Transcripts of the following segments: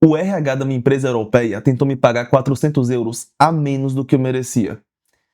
O RH da minha empresa europeia tentou me pagar 400 euros a menos do que eu merecia.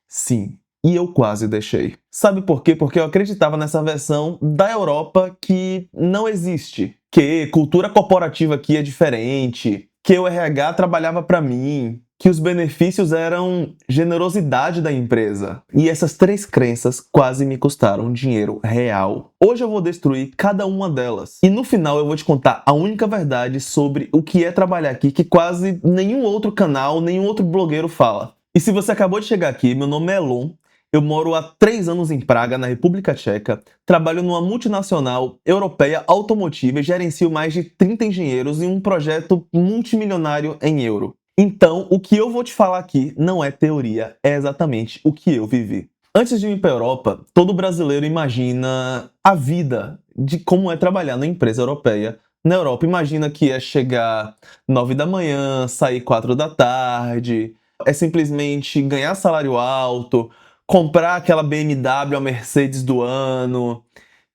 Sim, e eu quase deixei. Sabe por quê? Porque eu acreditava nessa versão da Europa que não existe. Que cultura corporativa aqui é diferente, que o RH trabalhava para mim, que os benefícios eram generosidade da empresa. E essas três crenças quase me custaram dinheiro real. Hoje eu vou destruir cada uma delas. E no final eu vou te contar a única verdade sobre o que é trabalhar aqui que quase nenhum outro canal, nenhum outro blogueiro fala. E se você acabou de chegar aqui, meu nome é Elon, eu moro há 3 anos em Praga, na República Tcheca, trabalho numa multinacional europeia automotiva e gerencio mais de 30 engenheiros em um projeto multimilionário em euro. Então, o que eu vou te falar aqui não é teoria, é exatamente o que eu vivi. Antes de ir para a Europa, todo brasileiro imagina a vida de como é trabalhar numa empresa europeia. Na Europa, imagina que é chegar 9 da manhã, sair 4 da tarde, é simplesmente ganhar salário alto, comprar aquela BMW, a Mercedes do ano,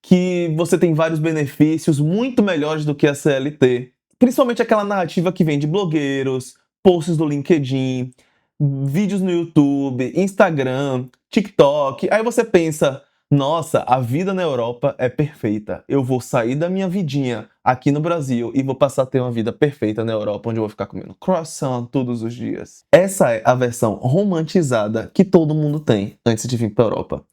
que você tem vários benefícios muito melhores do que a CLT. Principalmente aquela narrativa que vem de blogueiros, posts do LinkedIn, vídeos no YouTube, Instagram, TikTok. Aí você pensa, nossa, a vida na Europa é perfeita. Eu vou sair da minha vidinha aqui no Brasil e vou passar a ter uma vida perfeita na Europa, onde eu vou ficar comendo croissant todos os dias. Essa é a versão romantizada que todo mundo tem antes de vir para a Europa.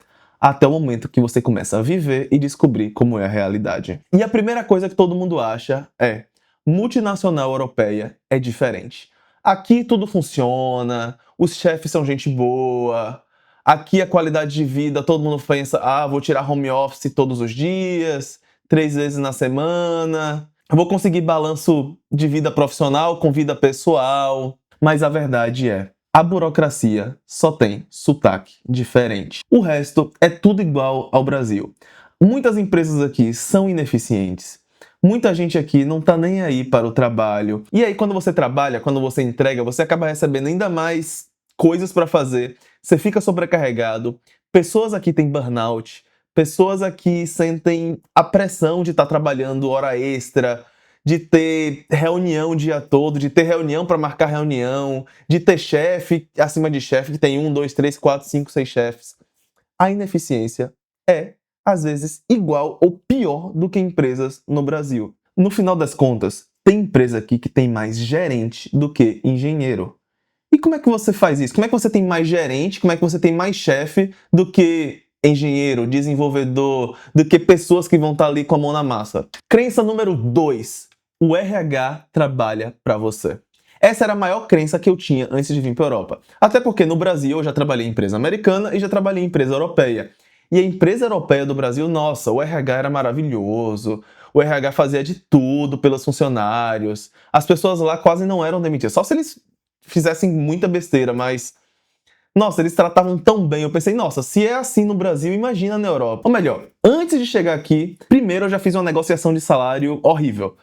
Até o momento que você começa a viver e descobrir como é a realidade. E a primeira coisa que todo mundo acha é: multinacional europeia é diferente. Aqui tudo funciona, os chefes são gente boa, aqui a qualidade de vida, todo mundo pensa, vou tirar home office todos os dias, 3 vezes na semana, vou conseguir balanço de vida profissional com vida pessoal. Mas a verdade é, a burocracia só tem sotaque diferente. O resto é tudo igual ao Brasil. Muitas empresas aqui são ineficientes. Muita gente aqui não tá nem aí para o trabalho. E aí, quando você trabalha, quando você entrega, você acaba recebendo ainda mais coisas para fazer. Você fica sobrecarregado. Pessoas aqui têm burnout. Pessoas aqui sentem a pressão de estar trabalhando hora extra, de ter reunião o dia todo, de ter reunião para marcar reunião, de ter chefe acima de chefe, que tem 1, 2, 3, 4, 5, 6 chefes. A ineficiência é, às vezes, igual ou pior do que empresas no Brasil. No final das contas, tem empresa aqui que tem mais gerente do que engenheiro. E como é que você faz isso? Como é que você tem mais gerente, como é que você tem mais chefe do que engenheiro, desenvolvedor, do que pessoas que vão estar ali com a mão na massa? Crença número 2. O RH trabalha para você. Essa era a maior crença que eu tinha antes de vir para a Europa. Até porque no Brasil eu já trabalhei em empresa americana e já trabalhei em empresa europeia. E a empresa europeia do Brasil, nossa, o RH era maravilhoso. O RH fazia de tudo pelos funcionários. As pessoas lá quase não eram demitidas. Só se eles fizessem muita besteira, mas nossa, eles tratavam tão bem. Eu pensei, nossa, se é assim no Brasil, imagina na Europa. Ou melhor, antes de chegar aqui, primeiro eu já fiz uma negociação de salário horrível.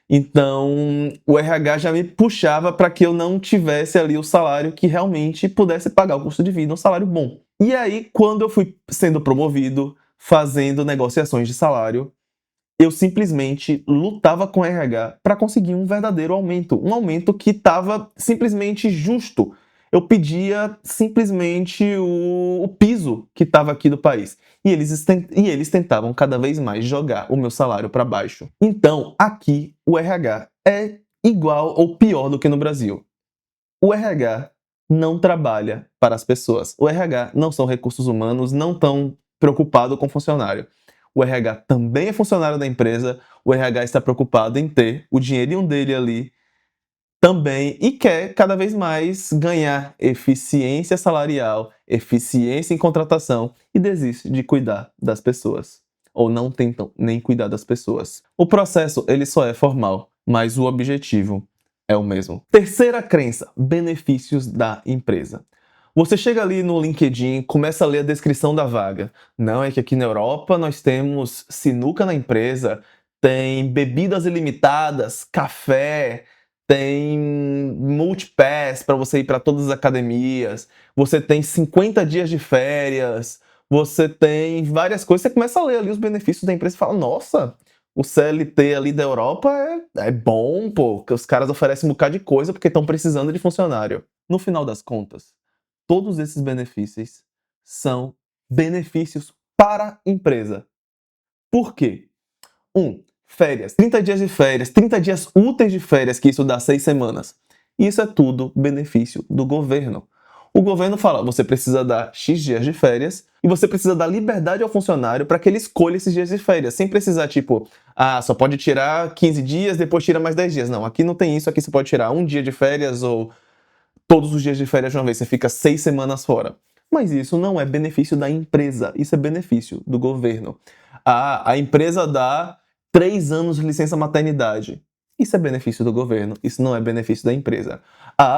Então, o RH já me puxava para que eu não tivesse ali o salário que realmente pudesse pagar o custo de vida, um salário bom. E aí, quando eu fui sendo promovido, fazendo negociações de salário, eu simplesmente lutava com o RH para conseguir um verdadeiro aumento. Um aumento que estava simplesmente justo. Eu pedia simplesmente o piso que estava aqui do país. E eles tentavam cada vez mais jogar o meu salário para baixo. Então, aqui, o RH é igual ou pior do que no Brasil. O RH não trabalha para as pessoas. O RH não são recursos humanos, não estão preocupados com o funcionário. O RH também é funcionário da empresa, o RH está preocupado em ter o dinheirinho dele ali também e quer cada vez mais ganhar eficiência salarial, eficiência em contratação e desiste de cuidar das pessoas. Ou não tentam nem cuidar das pessoas. O processo ele só é formal, mas o objetivo é o mesmo. Terceira crença, benefícios da empresa. Você chega ali no LinkedIn, começa a ler a descrição da vaga. Não, é que aqui na Europa nós temos sinuca na empresa, tem bebidas ilimitadas, café, tem multipass para você ir para todas as academias, você tem 50 dias de férias, você tem várias coisas. Você começa a ler ali os benefícios da empresa e fala, nossa, O CLT ali da Europa é bom, pô, que os caras oferecem um bocado de coisa porque estão precisando de funcionário. No final das contas, todos esses benefícios são benefícios para a empresa. Por quê? Férias. 30 dias de férias, 30 dias úteis de férias, que isso dá 6 semanas. Isso é tudo benefício do governo. O governo fala, você precisa dar X dias de férias e você precisa dar liberdade ao funcionário para que ele escolha esses dias de férias, sem precisar, tipo, só pode tirar 15 dias, depois tira mais 10 dias. Não, aqui não tem isso, aqui você pode tirar um dia de férias ou todos os dias de férias de uma vez, você fica 6 semanas fora. Mas isso não é benefício da empresa, isso é benefício do governo. A empresa dá 3 anos de licença maternidade. Isso é benefício do governo, isso não é benefício da empresa.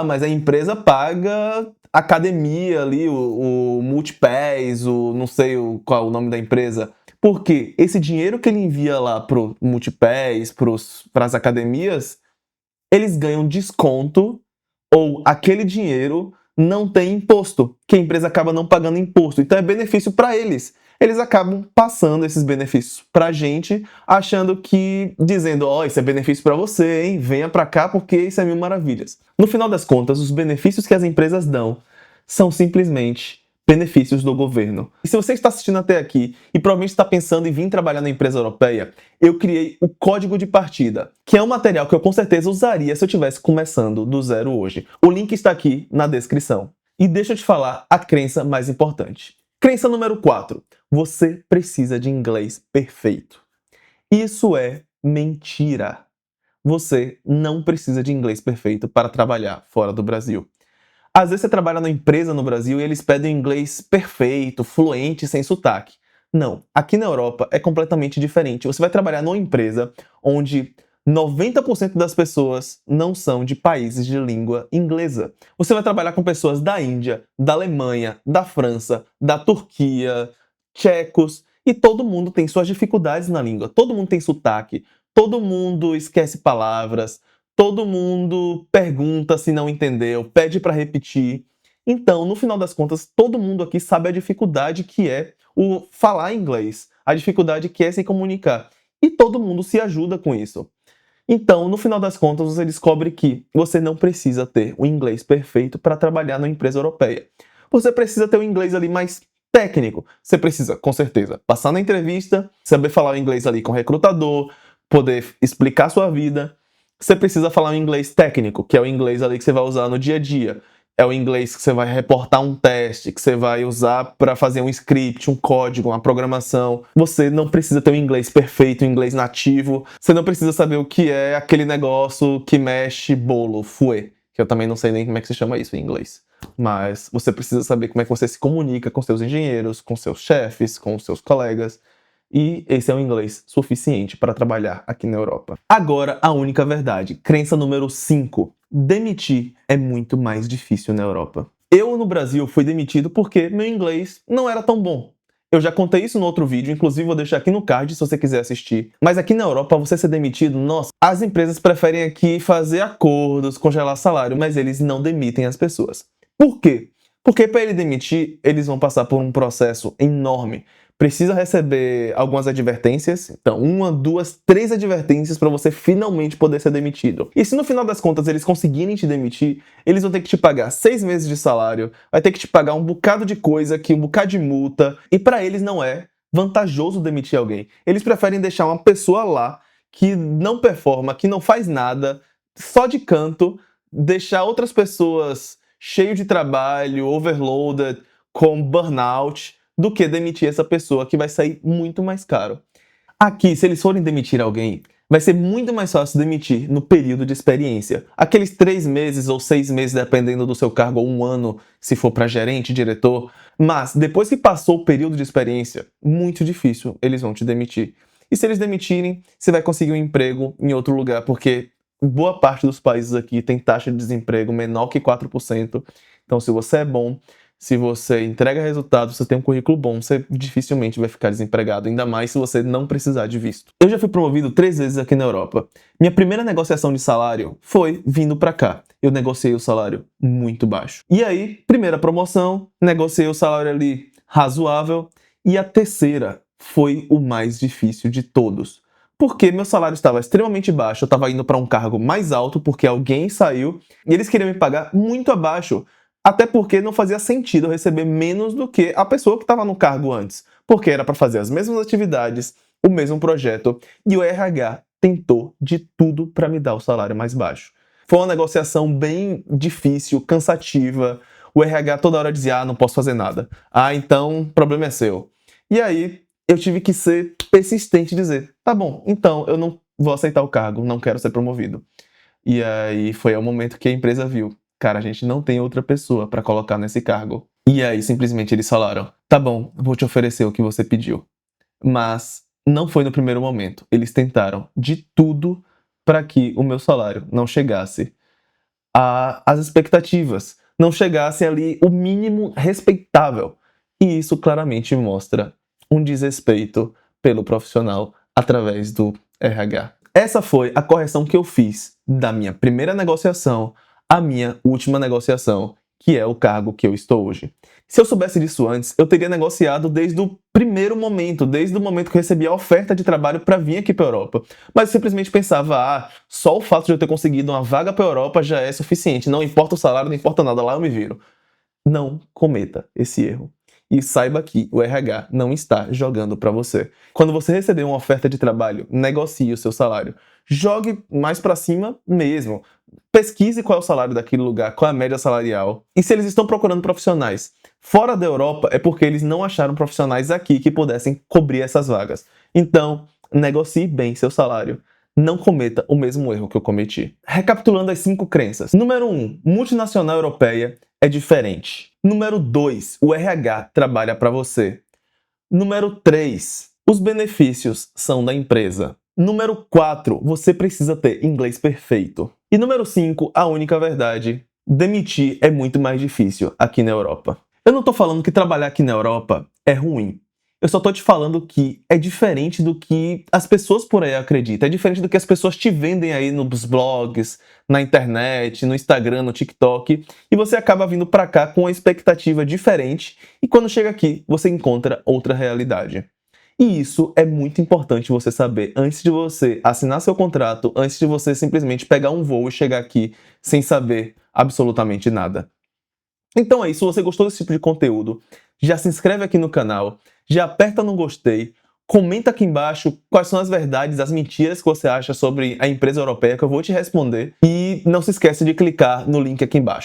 Mas a empresa paga academia ali, o Multipass, não sei qual é o nome da empresa. Porque esse dinheiro que ele envia lá pro Multipass, para as academias, eles ganham desconto ou aquele dinheiro não tem imposto, que a empresa acaba não pagando imposto. Então é benefício para eles. Eles acabam passando esses benefícios para a gente, achando que, dizendo, isso é benefício para você, hein? Venha para cá porque isso é mil maravilhas. No final das contas, os benefícios que as empresas dão são simplesmente benefícios do governo. E se você está assistindo até aqui e provavelmente está pensando em vir trabalhar na empresa europeia, eu criei o Código de Partida, que é um material que eu com certeza usaria se eu estivesse começando do zero hoje. O link está aqui na descrição. E deixa eu te falar a crença mais importante. Crença número 4. Você precisa de inglês perfeito. Isso é mentira. Você não precisa de inglês perfeito para trabalhar fora do Brasil. Às vezes você trabalha numa empresa no Brasil e eles pedem inglês perfeito, fluente, sem sotaque. Não, aqui na Europa é completamente diferente. Você vai trabalhar numa empresa onde 90% das pessoas não são de países de língua inglesa. Você vai trabalhar com pessoas da Índia, da Alemanha, da França, da Turquia, tchecos, e todo mundo tem suas dificuldades na língua. Todo mundo tem sotaque, todo mundo esquece palavras, todo mundo pergunta se não entendeu, pede para repetir. Então, no final das contas, todo mundo aqui sabe a dificuldade que é o falar inglês, a dificuldade que é se comunicar. E todo mundo se ajuda com isso. Então, no final das contas, você descobre que você não precisa ter o inglês perfeito para trabalhar numa empresa europeia. Você precisa ter o inglês ali mais técnico. Você precisa, com certeza, passar na entrevista, saber falar o inglês ali com o recrutador, poder explicar a sua vida. Você precisa falar um inglês técnico, que é o inglês ali que você vai usar no dia a dia. É o inglês que você vai reportar um teste, que você vai usar para fazer um script, um código, uma programação. Você não precisa ter um inglês perfeito, um inglês nativo. Você não precisa saber o que é aquele negócio que mexe bolo, fouet, que eu também não sei nem como é que se chama isso em inglês. Mas você precisa saber como é que você se comunica com seus engenheiros, com seus chefes, com seus colegas. E esse é o inglês suficiente para trabalhar aqui na Europa. Agora, a única verdade. Crença número 5. Demitir é muito mais difícil na Europa. Eu, no Brasil, fui demitido porque meu inglês não era tão bom. Eu já contei isso no outro vídeo, inclusive vou deixar aqui no card se você quiser assistir. Mas aqui na Europa, você ser demitido, nossa, as empresas preferem aqui fazer acordos, congelar salário, mas eles não demitem as pessoas. Por quê? Porque para ele demitir, eles vão passar por um processo enorme. Precisa receber algumas advertências. Então, 1, 2, 3 advertências para você finalmente poder ser demitido. E se no final das contas eles conseguirem te demitir, eles vão ter que te pagar 6 meses de salário, vai ter que te pagar um bocado de coisa, um bocado de multa. E para eles não é vantajoso demitir alguém. Eles preferem deixar uma pessoa lá que não performa, que não faz nada, só de canto, deixar outras pessoas cheio de trabalho, overloaded, com burnout, do que demitir essa pessoa, que vai sair muito mais caro. Aqui, se eles forem demitir alguém, vai ser muito mais fácil demitir no período de experiência. Aqueles 3 meses ou 6 meses, dependendo do seu cargo, ou 1 ano, se for para gerente, diretor. Mas, depois que passou o período de experiência, muito difícil eles vão te demitir. E se eles demitirem, você vai conseguir um emprego em outro lugar, porque boa parte dos países aqui tem taxa de desemprego menor que 4%. Então, se você é bom, se você entrega resultados, você tem um currículo bom, você dificilmente vai ficar desempregado, ainda mais se você não precisar de visto. Eu já fui promovido 3 vezes aqui na Europa. Minha primeira negociação de salário foi vindo pra cá. Eu negociei o salário muito baixo. E aí, primeira promoção, negociei o salário ali razoável. E a terceira foi o mais difícil de todos. porque meu salário estava extremamente baixo, eu estava indo para um cargo mais alto porque alguém saiu e eles queriam me pagar muito abaixo, até porque não fazia sentido eu receber menos do que a pessoa que estava no cargo antes, porque era para fazer as mesmas atividades, o mesmo projeto, e o RH tentou de tudo para me dar o salário mais baixo. Foi uma negociação bem difícil, cansativa. O RH toda hora dizia: não posso fazer nada. Então, o problema é seu. E aí, eu tive que ser persistente e dizer: tá bom, então eu não vou aceitar o cargo, não quero ser promovido. E aí foi o momento que a empresa viu: cara, a gente não tem outra pessoa para colocar nesse cargo. E aí, simplesmente eles falaram: tá bom, vou te oferecer o que você pediu. Mas não foi no primeiro momento. Eles tentaram de tudo para que o meu salário não chegasse às expectativas, não chegasse ali o mínimo respeitável. E isso claramente mostra um desrespeito pelo profissional através do RH. Essa foi a correção que eu fiz da minha primeira negociação à minha última negociação, que é o cargo que eu estou hoje. Se eu soubesse disso antes, eu teria negociado desde o primeiro momento, desde o momento que eu recebi a oferta de trabalho para vir aqui para a Europa. Mas eu simplesmente pensava: só o fato de eu ter conseguido uma vaga para a Europa já é suficiente, não importa o salário, não importa nada, lá eu me viro. Não cometa esse erro. E saiba que o RH não está jogando para você. Quando você receber uma oferta de trabalho, negocie o seu salário. Jogue mais para cima mesmo. Pesquise qual é o salário daquele lugar, qual é a média salarial. E se eles estão procurando profissionais fora da Europa, é porque eles não acharam profissionais aqui que pudessem cobrir essas vagas. Então, negocie bem seu salário. Não cometa o mesmo erro que eu cometi. Recapitulando as 5 crenças. Número 1, multinacional europeia é diferente. Número 2, o RH trabalha para você. Número 3, os benefícios são da empresa. Número 4, você precisa ter inglês perfeito. E número 5, a única verdade: demitir é muito mais difícil aqui na Europa. Eu não estou falando que trabalhar aqui na Europa é ruim. Eu só estou te falando que é diferente do que as pessoas por aí acreditam. É diferente do que as pessoas te vendem aí nos blogs, na internet, no Instagram, no TikTok. E você acaba vindo para cá com uma expectativa diferente. E quando chega aqui, você encontra outra realidade. E isso é muito importante você saber antes de você assinar seu contrato, antes de você simplesmente pegar um voo e chegar aqui sem saber absolutamente nada. Então é isso, se você gostou desse tipo de conteúdo, já se inscreve aqui no canal, já aperta no gostei, comenta aqui embaixo quais são as verdades, as mentiras que você acha sobre a empresa europeia, que eu vou te responder. E não se esqueça de clicar no link aqui embaixo.